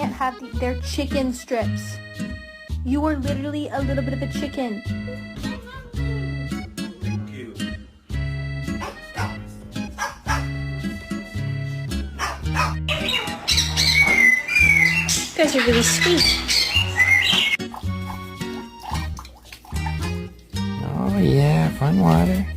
can't have they're chicken strips. You are literally a little bit of a chicken. Thank you. You guys are really sweet. Oh yeah, fun water.